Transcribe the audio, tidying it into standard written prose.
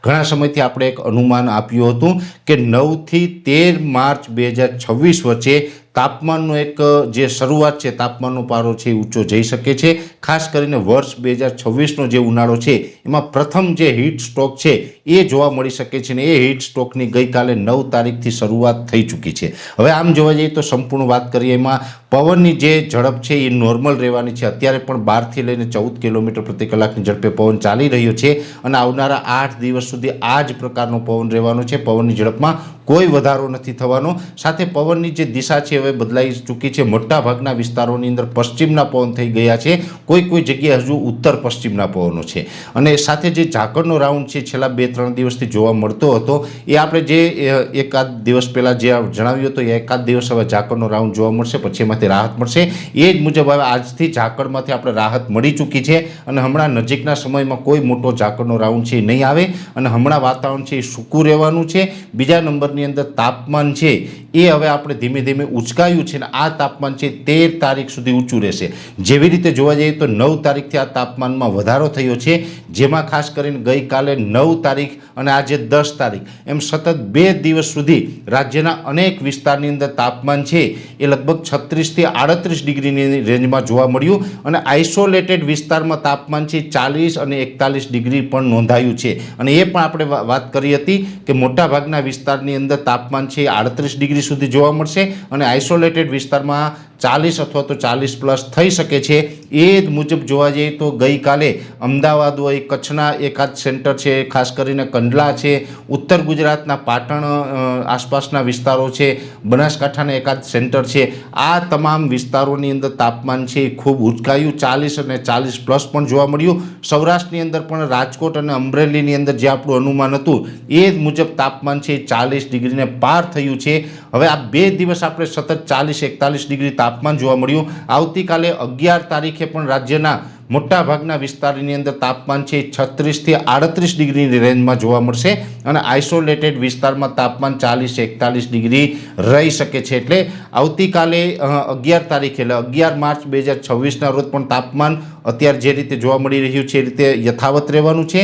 ઘણા સમયથી આપણે એક અનુમાન આપ્યું હતું કે 9 થી 13 માર્ચ 2026 વચ્ચે તાપમાનનો એક જે શરૂઆત છે, તાપમાનનો પારો છે એ ઊંચો જઈ શકે છે। ખાસ કરીને વર્ષ 2026નો જે ઉનાળો છે એમાં પ્રથમ જે હીટ સ્ટ્રોક છે એ જોવા મળી શકે છે ને એ હીટ સ્ટ્રોકની ગઈકાલે 9 તારીખથી શરૂઆત થઈ ચૂકી છે। હવે આમ જોવા જઈએ તો સંપૂર્ણ વાત કરીએ એમાં પવનની જે ઝડપ છે એ નોર્મલ રહેવાની છે। અત્યારે પણ 12થી લઈને 14 કિલોમીટર પ્રતિ કલાકની ઝડપે પવન ચાલી રહ્યો છે અને આવનારા 8 દિવસ સુધી આ જ પ્રકારનો પવન રહેવાનો છે। પવનની ઝડપમાં કોઈ વધારો નથી થવાનો। સાથે પવનની જે દિશા છે હવે બદલાઈ ચૂકી છે। મોટાભાગના વિસ્તારોની અંદર પશ્ચિમના પવન થઈ ગયા છે, કોઈ જગ્યાએ હજુ ઉત્તર પશ્ચિમના પવનો છે। અને સાથે જે ઝાકળનો રાઉન્ડ છે છેલ્લા 2-3 દિવસથી જોવા મળતો હતો એ આપણે જે એકાદ દિવસ પહેલાં જે જણાવ્યું હતું એ એકાદ દિવસ હવે ઝાકળનો રાઉન્ડ જોવા મળશે, પછી એમાંથી રાહત મળશે। એ જ મુજબ હવે આજથી ઝાકળમાંથી આપણે રાહત મળી ચૂકી છે અને હમણાં નજીકના સમયમાં કોઈ મોટો ઝાકળનો રાઉન્ડ છે નહીં આવે અને હમણાં વાતાવરણ છે એ સૂકું રહેવાનું છે। બીજા નંબરની અંદર તાપમાન છે એ હવે આપણે ધીમે ધીમે ઉચકાયું છે અને આ તાપમાન છે 13 તારીખ સુધી ઊંચું રહેશે। જેવી રીતે જોવા જઈએ તો 9 તારીખથી આ તાપમાનમાં વધારો થયો છે, જેમાં ખાસ કરીને ગઈકાલે 9 તારીખ અને આજે 10 તારીખ એમ સતત 2 દિવસ સુધી રાજ્યના અનેક વિસ્તારની અંદર તાપમાન છે એ લગભગ 36 થી 38 ડિગ્રીની રેન્જમાં જોવા મળ્યું અને આઇસોલેટેડ વિસ્તારમાં તાપમાન છે 40 અને 41 ડિગ્રી પણ નોંધાયું છે। અને એ પણ આપણે વાત કરી હતી કે મોટાભાગના વિસ્તારની અંદર તાપમાન છે 38 ડિગ્રી સુધી જોવા મળશે અને આઇસોલેટેડ વિસ્તારમાં 40 અથવા તો 40 પ્લસ થઈ શકે છે। એ જ મુજબ જોવા જઈએ તો ગઈકાલે અમદાવાદ હોય, કચ્છના એકાદ સેન્ટર છે, ખાસ કરીને કંડલા છે, ઉત્તર ગુજરાતના પાટણ આસપાસના વિસ્તારો છે, બનાસકાંઠાના એકાદ સેન્ટર છે, આ તમામ વિસ્તારોની અંદર તાપમાન છે એ ખૂબ ઉચકાયું, 40 અને 40 પ્લસ પણ જોવા મળ્યું। સૌરાષ્ટ્રની અંદર પણ રાજકોટ અને અમરેલીની અંદર જે આપણું અનુમાન હતું એ જ મુજબ તાપમાન છે 40 ડિગ્રીને પાર થયું છે। હવે આ 2 દિવસ આપણે સતત 40-41 ડિગ્રી તાપમાન જોવા મળ્યું। આવતીકાલે 11 તારીખે પણ રાજ્યના મોટાભાગના વિસ્તારની અંદર તાપમાન છે 36 થી 38 ડિગ્રીની રેન્જમાં જોવા મળશે અને આઇસોલેટેડ વિસ્તારમાં તાપમાન 40-41 ડિગ્રી રહી શકે છે। એટલે આવતીકાલે 11 તારીખે એટલે 11 માર્ચ 2026ના રોજ પણ તાપમાન અત્યારે જે રીતે જોવા મળી રહ્યું છે એ રીતે યથાવત રહેવાનું છે।